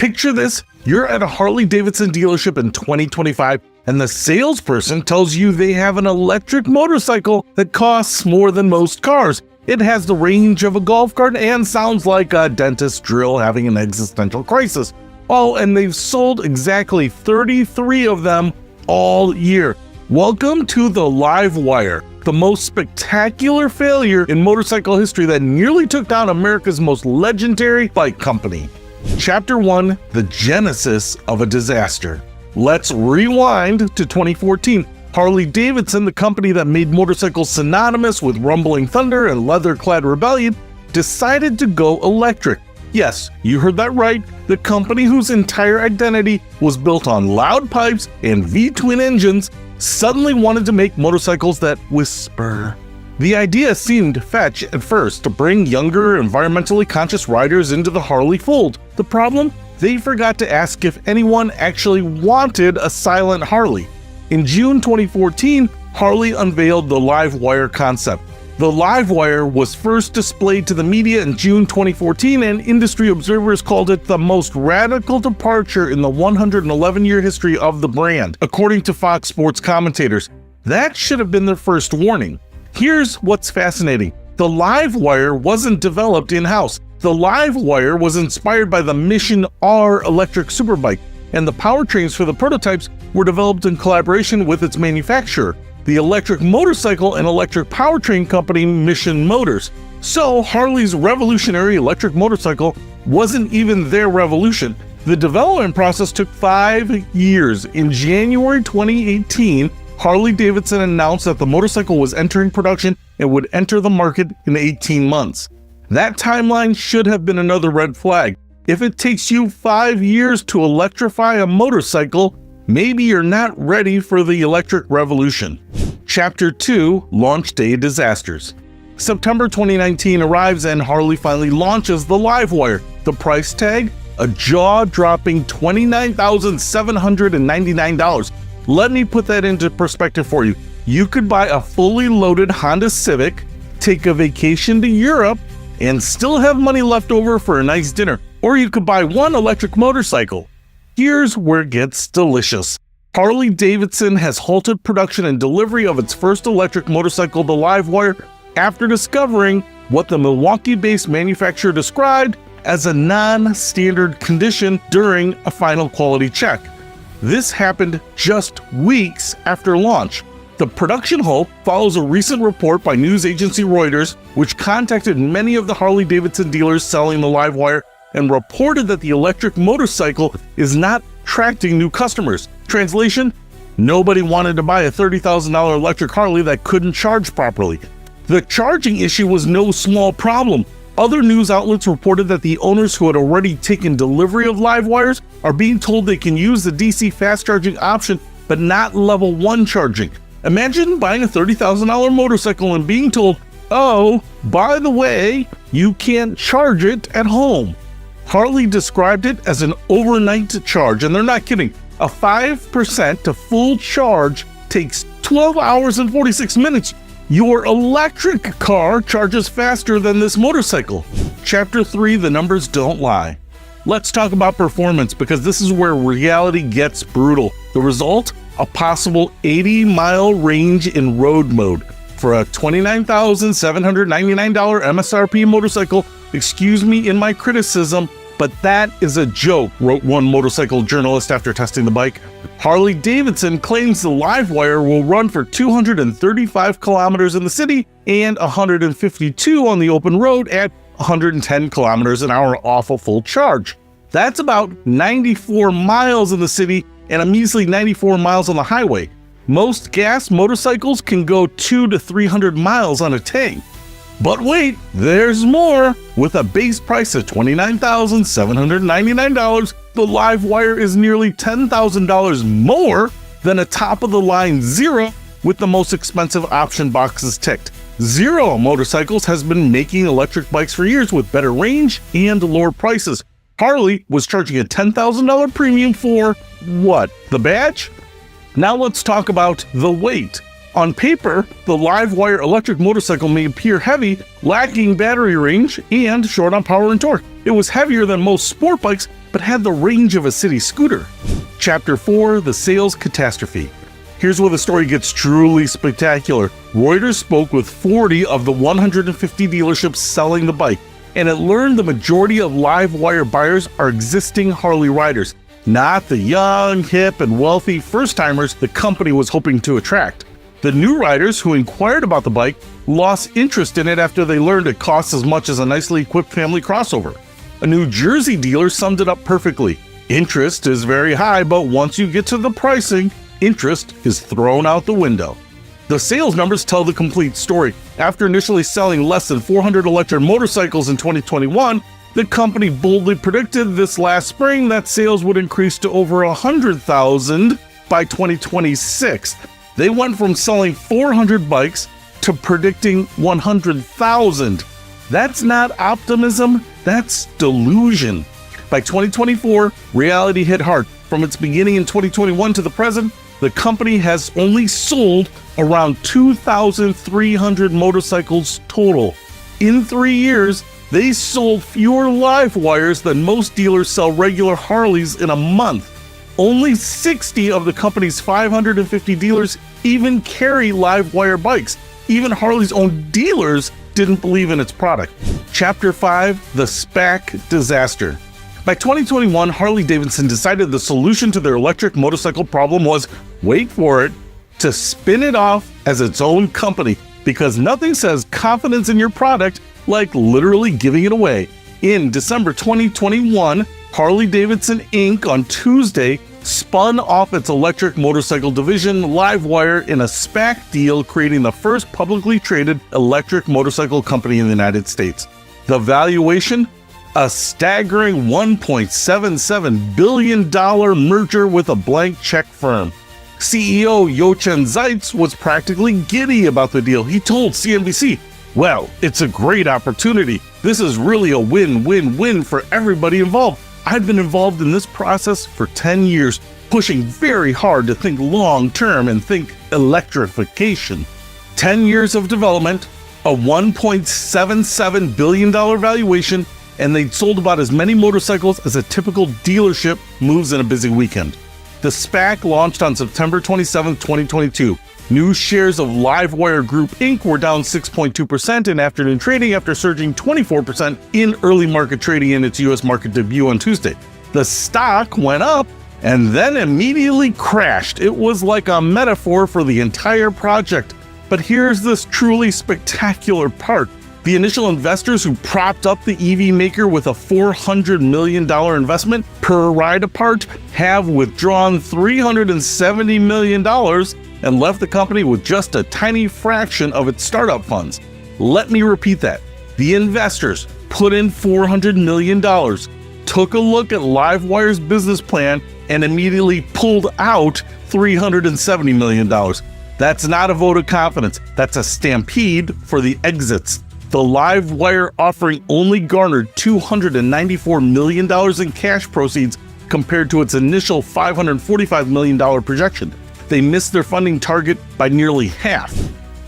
Picture this, you're at a Harley Davidson dealership in 2025 and the salesperson tells you they have an electric motorcycle that costs more than most cars. It has the range of a golf cart and sounds like a dentist drill having an existential crisis. Oh, and they've sold exactly 33 of them all year. Welcome to the Live Wire, the most spectacular failure in motorcycle history that nearly took down America's most legendary bike company. Chapter 1, The Genesis of a Disaster. Let's rewind to 2014. Harley Davidson, the company that made motorcycles synonymous with rumbling thunder and leather-clad rebellion, decided to go electric. Yes, you heard that right. The company whose entire identity was built on loud pipes and V-twin engines suddenly wanted to make motorcycles that whisper. The idea seemed fetch at first to bring younger, environmentally conscious riders into the Harley fold. The problem? They forgot to ask if anyone actually wanted a silent Harley. In June 2014, Harley unveiled the Live Wire concept. The Live Wire was first displayed to the media in June 2014, and industry observers called it the most radical departure in the 111-year history of the brand, according to Fox Sports commentators. That should have been their first warning. Here's what's fascinating. The Live Wire wasn't developed in-house. The Live Wire was inspired by the Mission R electric superbike, and the powertrains for the prototypes were developed in collaboration with its manufacturer, the electric motorcycle and electric powertrain company Mission Motors. So Harley's revolutionary electric motorcycle wasn't even their revolution. The development process took 5 years. In January 2018, Harley Davidson announced that the motorcycle was entering production and would enter the market in 18 months. That timeline should have been another red flag. If it takes you 5 years to electrify a motorcycle, maybe you're not ready for the electric revolution. Chapter 2, Launch Day Disasters. September 2019 arrives and Harley finally launches the Live Wire. The price tag? A jaw-dropping $29,799. Let me put that into perspective for you. You could buy a fully loaded Honda Civic, take a vacation to Europe, and still have money left over for a nice dinner. Or you could buy one electric motorcycle. Here's where it gets delicious. Harley Davidson has halted production and delivery of its first electric motorcycle, the Live Wire, after discovering what the Milwaukee-based manufacturer described as a non-standard condition during a final quality check. This happened just weeks after launch. The production halt follows a recent report by news agency Reuters, which contacted many of the Harley Davidson dealers selling the Live Wire and reported that the electric motorcycle is not attracting new customers. Translation: nobody wanted to buy a $30,000 electric Harley that couldn't charge properly. The charging issue was no small problem. Other news outlets reported that the owners who had already taken delivery of Live Wires are being told they can use the DC fast charging option, but not level 1 charging. Imagine buying a $30,000 motorcycle and being told, oh, by the way, you can't charge it at home. Harley described it as an overnight charge, and they're not kidding. A 5% to full charge takes 12 hours and 46 minutes. Your electric car charges faster than this motorcycle. Chapter 3, The Numbers Don't Lie. Let's talk about performance, because this is where reality gets brutal. The result? A possible 80-mile range in road mode. For a $29,799 MSRP motorcycle, excuse me in my criticism, but that is a joke, wrote one motorcycle journalist after testing the bike. Harley Davidson claims the Live Wire will run for 235 kilometers in the city and 152 on the open road at 110 kilometers an hour off a full charge. That's about 94 miles in the city and a measly 94 miles on the highway. Most gas motorcycles can go 200 to 300 miles on a tank. But wait, there's more. With a base price of $29,799, the Live Wire is nearly $10,000 more than a top-of-the-line Zero with the most expensive option boxes ticked. Zero Motorcycles has been making electric bikes for years with better range and lower prices. Harley was charging a $10,000 premium for, what, the badge? Now let's talk about the weight. On paper, the live-wire electric motorcycle may appear heavy, lacking battery range, and short on power and torque. It was heavier than most sport bikes, but had the range of a city scooter. Chapter 4, The Sales Catastrophe. Here's where the story gets truly spectacular. Reuters spoke with 40 of the 150 dealerships selling the bike, and it learned the majority of live-wire buyers are existing Harley riders, not the young, hip, and wealthy first-timers the company was hoping to attract. The new riders who inquired about the bike lost interest in it after they learned it costs as much as a nicely equipped family crossover. A New Jersey dealer summed it up perfectly. Interest is very high, but once you get to the pricing, interest is thrown out the window. The sales numbers tell the complete story. After initially selling less than 400 electric motorcycles in 2021, the company boldly predicted this last spring that sales would increase to over 100,000 by 2026. They went from selling 400 bikes to predicting 100,000. That's not optimism, that's delusion. By 2024, reality hit hard. From its beginning in 2021 to the present, the company has only sold around 2,300 motorcycles total. In 3 years, they sold fewer live wires than most dealers sell regular Harleys in a month. Only 60 of the company's 550 dealers even carry live wire bikes. Even Harley's own dealers didn't believe in its product. Chapter 5, The SPAC Disaster. By 2021, Harley Davidson decided the solution to their electric motorcycle problem was, wait for it, to spin it off as its own company, because nothing says confidence in your product like literally giving it away. In December 2021, Harley Davidson Inc. on Tuesday spun off its electric motorcycle division, LiveWire, in a SPAC deal, creating the first publicly traded electric motorcycle company in the United States. The valuation? A staggering $1.77 billion merger with a blank check firm. CEO Jochen Zeitz was practically giddy about the deal. He told CNBC, "Well, it's a great opportunity. This is really a win-win-win for everybody involved. I've been involved in this process for 10 years, pushing very hard to think long-term and think electrification. 10 years of development, a $1.77 billion valuation, and they'd sold about as many motorcycles as a typical dealership moves in a busy weekend." The SPAC launched on September 27, 2022. New shares of LiveWire Group Inc. were down 6.2% in afternoon trading after surging 24% in early market trading in its U.S. market debut on Tuesday. The stock went up and then immediately crashed. It was like a metaphor for the entire project. But here's this truly spectacular part. The initial investors who propped up the EV maker with a $400 million investment per ride apart have withdrawn $370 million and left the company with just a tiny fraction of its startup funds. Let me repeat that. The investors put in $400 million, took a look at LiveWire's business plan, and immediately pulled out $370 million. That's not a vote of confidence. That's a stampede for the exits. The LiveWire offering only garnered $294 million in cash proceeds compared to its initial $545 million projection. They missed their funding target by nearly half.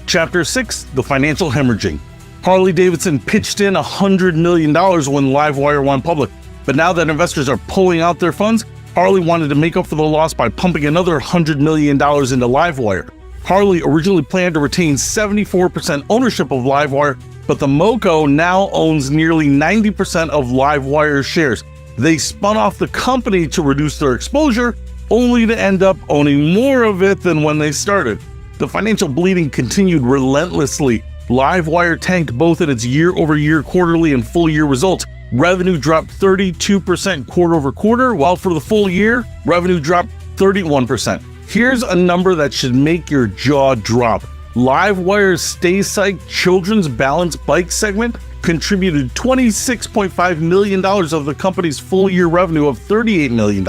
Chapter 6, The Financial Hemorrhaging. Harley Davidson pitched in $100 million when LiveWire went public, but now that investors are pulling out their funds, Harley wanted to make up for the loss by pumping another $100 million into LiveWire. Harley originally planned to retain 74% ownership of LiveWire, but the MoCo now owns nearly 90% of LiveWire's shares. They spun off the company to reduce their exposure, only to end up owning more of it than when they started. The financial bleeding continued relentlessly. LiveWire tanked both in its year-over-year quarterly and full-year results. Revenue dropped 32% quarter-over-quarter, while for the full year, revenue dropped 31%. Here's a number that should make your jaw drop. LiveWire's StayCycle children's balance bike segment contributed $26.5 million of the company's full-year revenue of $38 million.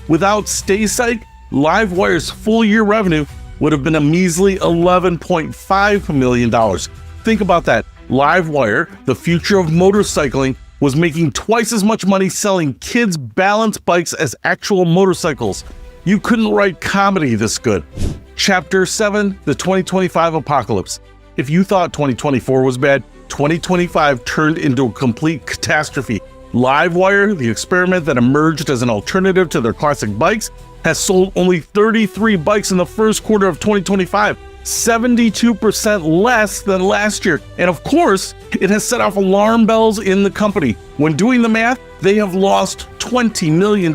Without StayCycle, LiveWire's full-year revenue would have been a measly $11.5 million. Think about that. LiveWire, the future of motorcycling, was making twice as much money selling kids' balance bikes as actual motorcycles. You couldn't write comedy this good. Chapter 7, the 2025 Apocalypse. If you thought 2024 was bad, 2025 turned into a complete catastrophe. Livewire, the experiment that emerged as an alternative to their classic bikes, has sold only 33 bikes in the first quarter of 2025, 72% less than last year. And of course, it has set off alarm bells in the company. When doing the math, they have lost $20 million.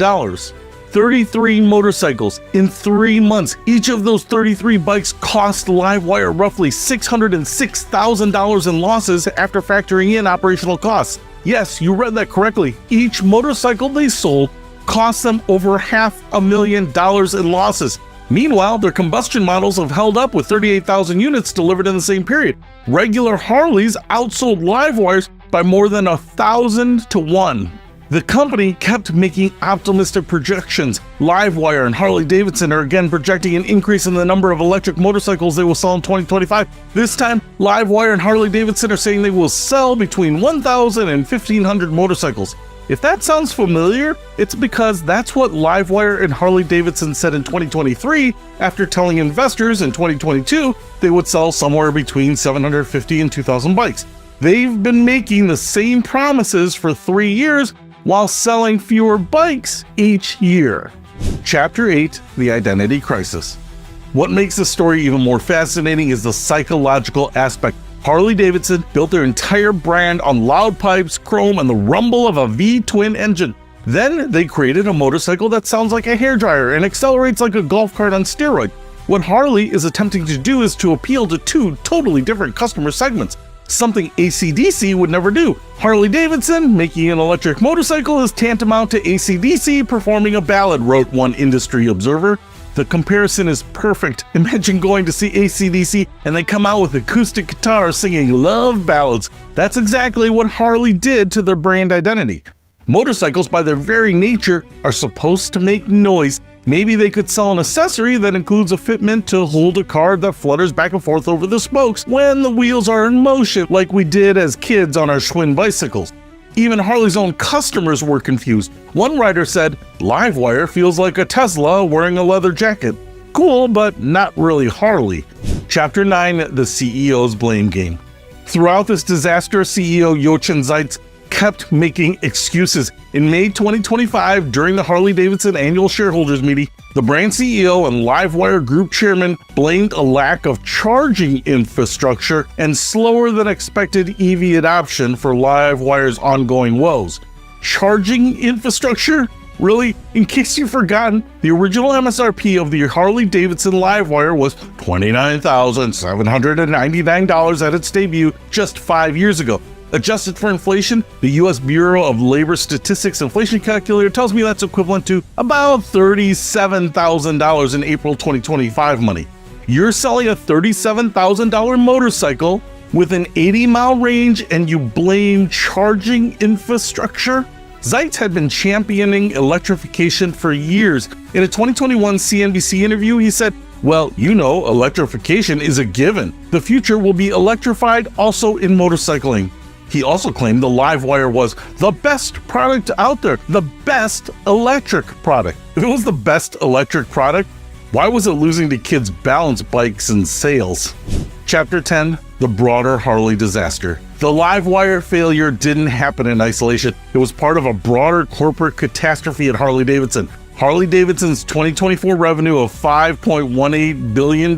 33 motorcycles in 3 months. Each of those 33 bikes cost Livewire roughly $606,000 in losses after factoring in operational costs. Yes, you read that correctly. Each motorcycle they sold cost them over $500,000 in losses. Meanwhile, their combustion models have held up with 38,000 units delivered in the same period. Regular Harleys outsold Livewires by more than 1,000 to 1. The company kept making optimistic projections. Livewire and Harley Davidson are again projecting an increase in the number of electric motorcycles they will sell in 2025. This time, Livewire and Harley Davidson are saying they will sell between 1,000 and 1,500 motorcycles. If that sounds familiar, it's because that's what Livewire and Harley Davidson said in 2023 after telling investors in 2022 they would sell somewhere between 750 and 2,000 bikes. They've been making the same promises for 3 years while selling fewer bikes each year. Chapter 8, the Identity Crisis. What makes the story even more fascinating is the psychological aspect. Harley Davidson built their entire brand on loud pipes, chrome, and the rumble of a V-twin engine. Then they created a motorcycle that sounds like a hairdryer and accelerates like a golf cart on steroids. What Harley is attempting to do is to appeal to 2 totally different customer segments, something AC/DC would never do. Harley Davidson making an electric motorcycle is tantamount to AC/DC performing a ballad, wrote one industry observer. The comparison is perfect. Imagine going to see AC/DC and they come out with acoustic guitars singing love ballads. That's exactly what Harley did to their brand identity. Motorcycles, by their very nature, are supposed to make noise. Maybe they could sell an accessory that includes a fitment to hold a car that flutters back and forth over the spokes when the wheels are in motion, like we did as kids on our Schwinn bicycles. Even Harley's own customers were confused. One writer said, "Livewire feels like a Tesla wearing a leather jacket." Cool, but not really Harley. Chapter 9, the CEO's blame game. Throughout this disaster, CEO Jochen Zeitz kept making excuses. In May 2025, during the Harley-Davidson annual shareholders meeting, the brand CEO and Livewire group chairman blamed a lack of charging infrastructure and slower than expected EV adoption for Livewire's ongoing woes. Charging infrastructure? Really? In case you've forgotten, the original MSRP of the Harley-Davidson Livewire was $29,799 at its debut just 5 years ago. Adjusted for inflation, the U.S. Bureau of Labor Statistics inflation calculator tells me that's equivalent to about $37,000 in April 2025 money. You're selling a $37,000 motorcycle with an 80-mile range and you blame charging infrastructure? Zeitz had been championing electrification for years. In a 2021 CNBC interview, he said, "Well, you know, electrification is a given. The future will be electrified also in motorcycling." He also claimed the Livewire was the best product out there, the best electric product. If it was the best electric product, why was it losing to kids' balance bikes in sales? Chapter 10, the broader Harley disaster. The Livewire failure didn't happen in isolation. It was part of a broader corporate catastrophe at Harley Davidson. Harley Davidson's 2024 revenue of $5.18 billion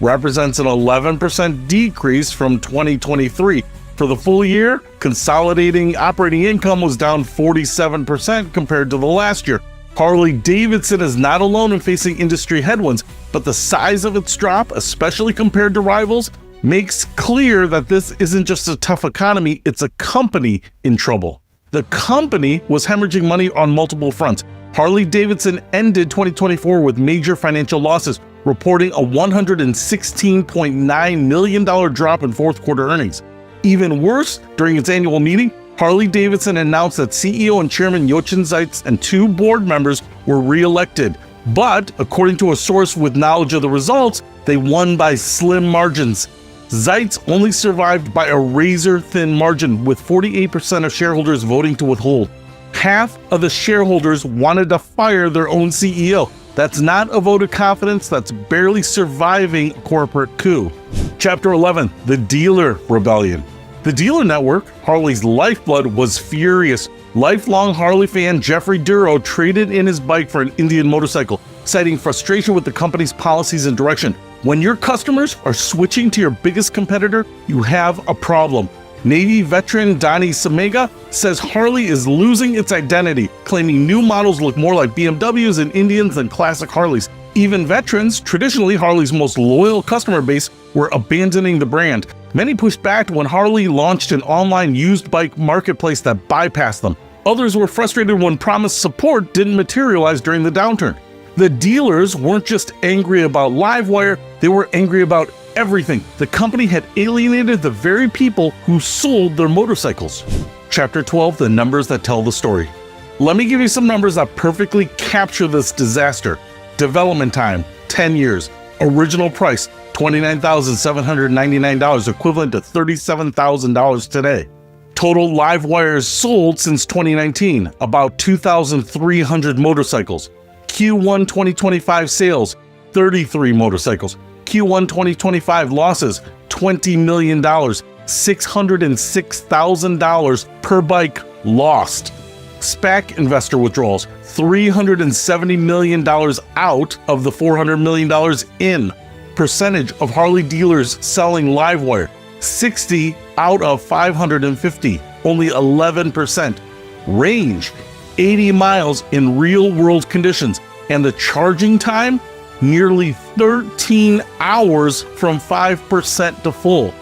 represents an 11% decrease from 2023. For the full year, consolidating operating income was down 47% compared to the last year. Harley Davidson is not alone in facing industry headwinds, but the size of its drop, especially compared to rivals, makes clear that this isn't just a tough economy, it's a company in trouble. The company was hemorrhaging money on multiple fronts. Harley Davidson ended 2024 with major financial losses, reporting a $116.9 million drop in fourth quarter earnings. Even worse, during its annual meeting, Harley Davidson announced that CEO and Chairman Jochen Zeitz and 2 board members were re-elected. But, according to a source with knowledge of the results, they won by slim margins. Zeitz only survived by a razor-thin margin, with 48% of shareholders voting to withhold. Half of the shareholders wanted to fire their own CEO. That's not a vote of confidence, that's barely surviving a corporate coup. Chapter 11, the dealer rebellion. The dealer network, Harley's lifeblood, was furious. Lifelong Harley fan Jeffrey Duro traded in his bike for an Indian motorcycle, citing frustration with the company's policies and direction. When your customers are switching to your biggest competitor, you have a problem. Navy veteran Donnie Samega says Harley is losing its identity, claiming new models look more like BMWs and Indians than classic Harleys. Even veterans, traditionally Harley's most loyal customer base, were abandoning the brand. Many pushed back when Harley launched an online used bike marketplace that bypassed them. Others were frustrated when promised support didn't materialize during the downturn. The dealers weren't just angry about Livewire, they were angry about everything. The company had alienated the very people who sold their motorcycles. Chapter 12, the numbers that tell the story. Let me give you some numbers that perfectly capture this disaster. Development time, 10 years. Original price, $29,799, equivalent to $37,000 today. Total live wires sold since 2019, about 2,300 motorcycles. Q1 2025 sales, 33 motorcycles. Q1 2025 losses, $20 million, $606,000 per bike lost. SPAC investor withdrawals, $370 million out of the $400 million in. Percentage of Harley dealers selling Livewire, 60 out of 550, only 11%. Range, 80 miles in real-world conditions, and the charging time, nearly 13 hours from 5% to full.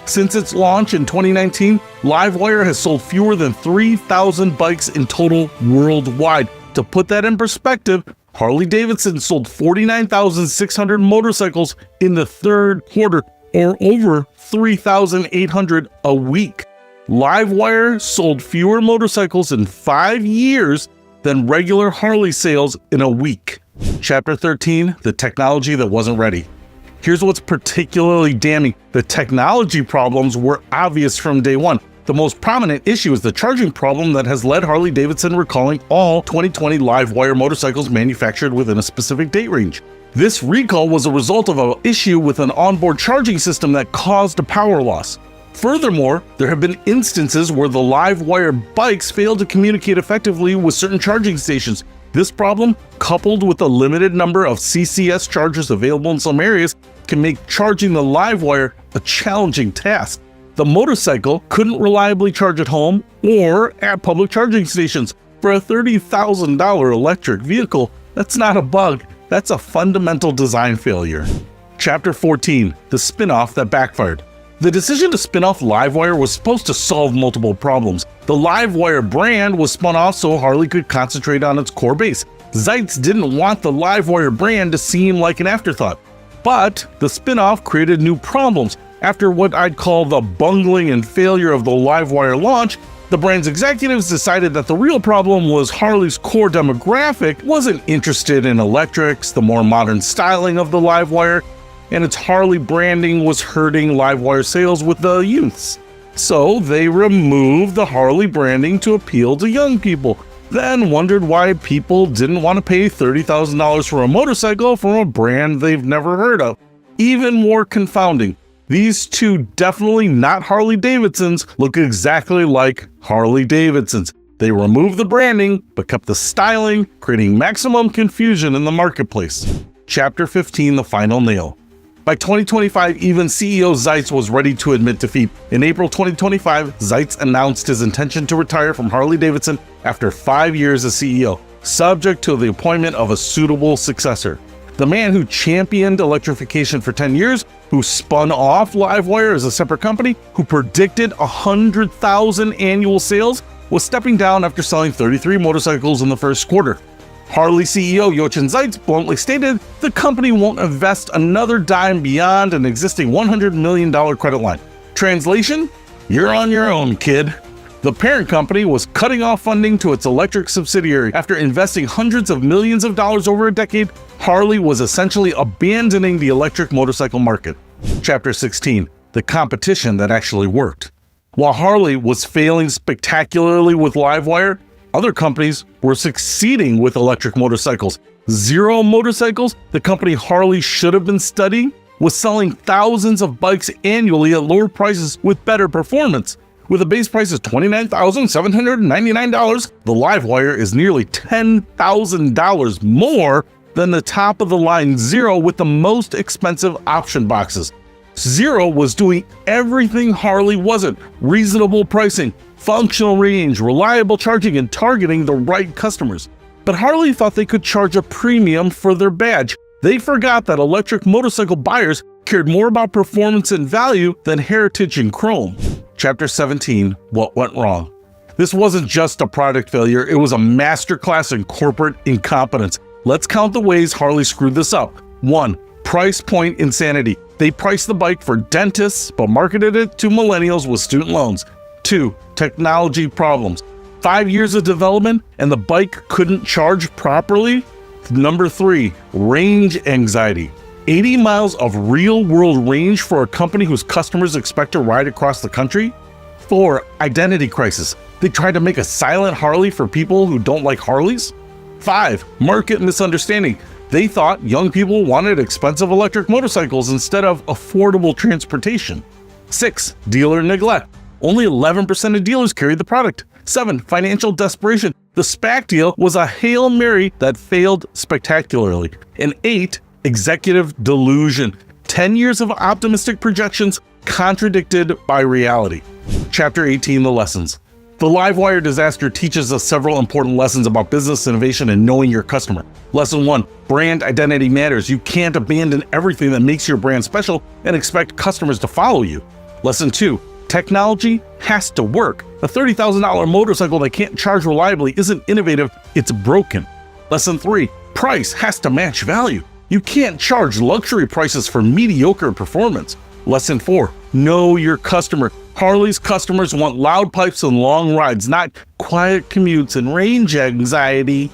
Since its launch in 2019, Livewire has sold fewer than 3,000 bikes in total worldwide. To put that in perspective, Harley Davidson sold 49,600 motorcycles in the third quarter, or over 3,800 a week. Livewire sold fewer motorcycles in 5 years than regular Harley sales in a week. Chapter 13, the technology that wasn't ready. Here's what's particularly damning. The technology problems were obvious from day one. The most prominent issue is the charging problem that has led Harley Davidson recalling all 2020 Livewire motorcycles manufactured within a specific date range. This recall was a result of an issue with an onboard charging system that caused a power loss. Furthermore, there have been instances where the Livewire bikes failed to communicate effectively with certain charging stations. This problem, coupled with the limited number of CCS chargers available in some areas, can make charging the Livewire a challenging task. The motorcycle couldn't reliably charge at home or at public charging stations. For a $30,000 electric vehicle, that's not a bug, that's a fundamental design failure. Chapter 14, the spin-off that backfired. The decision to spin off Livewire was supposed to solve multiple problems. The Livewire brand was spun off so Harley could concentrate on its core base. Zeitz didn't want the Livewire brand to seem like an afterthought. But the spin-off created new problems. After what I'd call the bungling and failure of the Livewire launch, the brand's executives decided that the real problem was Harley's core demographic wasn't interested in electrics, the more modern styling of the Livewire, and its Harley branding was hurting Livewire sales with the youths. So they removed the Harley branding to appeal to young people, then wondered why people didn't want to pay $30,000 for a motorcycle from a brand they've never heard of. Even more confounding, these two definitely not Harley Davidsons look exactly like Harley Davidsons. They removed the branding but kept the styling, creating maximum confusion in the marketplace. Chapter 15, the final nail. By 2025, even CEO Zeitz was ready to admit defeat. In April 2025, Zeitz announced his intention to retire from Harley Davidson after 5 years as CEO, subject to the appointment of a suitable successor. The man who championed electrification for 10 years, who spun off Livewire as a separate company, who predicted 100,000 annual sales, was stepping down after selling 33 motorcycles in the first quarter. Harley CEO Jochen Zeitz bluntly stated the company won't invest another dime beyond an existing $100 million credit line. Translation? You're on your own, kid. The parent company was cutting off funding to its electric subsidiary. After investing hundreds of millions of dollars over a decade, Harley was essentially abandoning the electric motorcycle market. Chapter 16, the competition that actually worked. While Harley was failing spectacularly with Livewire, Other companies were succeeding with electric motorcycles. Zero Motorcycles, the company Harley should have been studying, was selling thousands of bikes annually at lower prices with better performance. With a base price of $29,799, the Livewire is nearly $10,000 more than the top-of-the-line Zero with the most expensive option boxes. Zero was doing everything Harley wasn't: reasonable pricing, functional range, reliable charging, and targeting the right customers. But Harley thought they could charge a premium for their badge. They forgot that electric motorcycle buyers cared more about performance and value than heritage and chrome. Chapter 17, What Went Wrong? This wasn't just a product failure, it was a masterclass in corporate incompetence. Let's count the ways Harley screwed this up. 1. Price point insanity. They priced the bike for dentists, but marketed it to millennials with student loans. 2. Technology problems. 5 years of development and the bike couldn't charge properly. Number 3, range anxiety. 80 miles of real-world range for a company whose customers expect to ride across the country. 4, identity crisis. They tried to make a silent Harley for people who don't like Harleys. 5, market misunderstanding. They thought young people wanted expensive electric motorcycles instead of affordable transportation. 6, dealer neglect. Only 11% of dealers carried the product. 7, financial desperation. The SPAC deal was a Hail Mary that failed spectacularly. And 8, executive delusion. 10 years of optimistic projections contradicted by reality. Chapter 18, The Lessons. The Livewire disaster teaches us several important lessons about business innovation and knowing your customer. Lesson 1, brand identity matters. You can't abandon everything that makes your brand special and expect customers to follow you. Lesson 2, technology has to work. A $30,000 motorcycle that can't charge reliably isn't innovative, it's broken. Lesson 3, price has to match value. You can't charge luxury prices for mediocre performance. Lesson 4, know your customer. Harley's customers want loud pipes and long rides, not quiet commutes and range anxiety.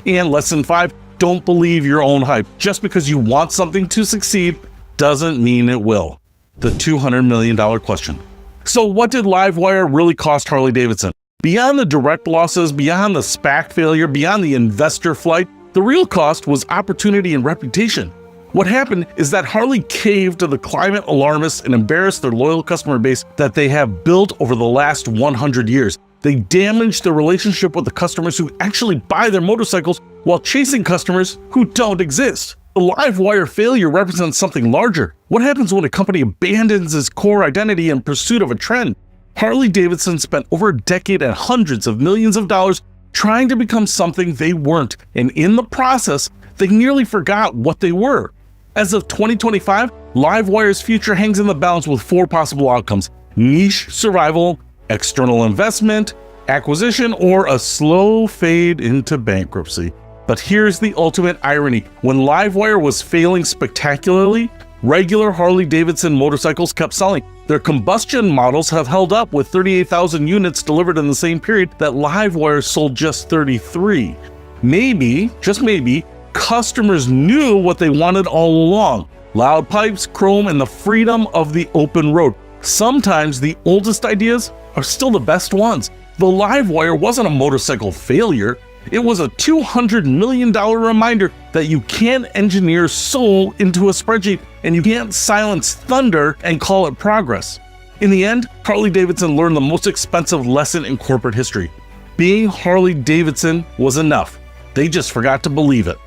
And lesson 5, don't believe your own hype. Just because you want something to succeed doesn't mean it will. The $200 million question. So what did Livewire really cost Harley Davidson? Beyond the direct losses, beyond the SPAC failure, beyond the investor flight, the real cost was opportunity and reputation. What happened is that Harley caved to the climate alarmists and embarrassed their loyal customer base that they have built over the last 100 years. They damaged the relationship with the customers who actually buy their motorcycles while chasing customers who don't exist. The Livewire failure represents something larger. What happens when a company abandons its core identity in pursuit of a trend? Harley Davidson spent over a decade and hundreds of millions of dollars trying to become something they weren't, and in the process, they nearly forgot what they were. As of 2025, Livewire's future hangs in the balance with 4 possible outcomes: niche survival, external investment, acquisition, or a slow fade into bankruptcy. But here's the ultimate irony. When Livewire was failing spectacularly, regular Harley Davidson motorcycles kept selling. Their combustion models have held up with 38,000 units delivered in the same period that Livewire sold just 33. Maybe, just maybe, customers knew what they wanted all along: loud pipes, chrome, and the freedom of the open road. Sometimes the oldest ideas are still the best ones. The Livewire wasn't a motorcycle failure. It was a $200 million reminder that you can't engineer soul into a spreadsheet, and you can't silence thunder and call it progress. In the end, Harley Davidson learned the most expensive lesson in corporate history. Being Harley Davidson was enough. They just forgot to believe it.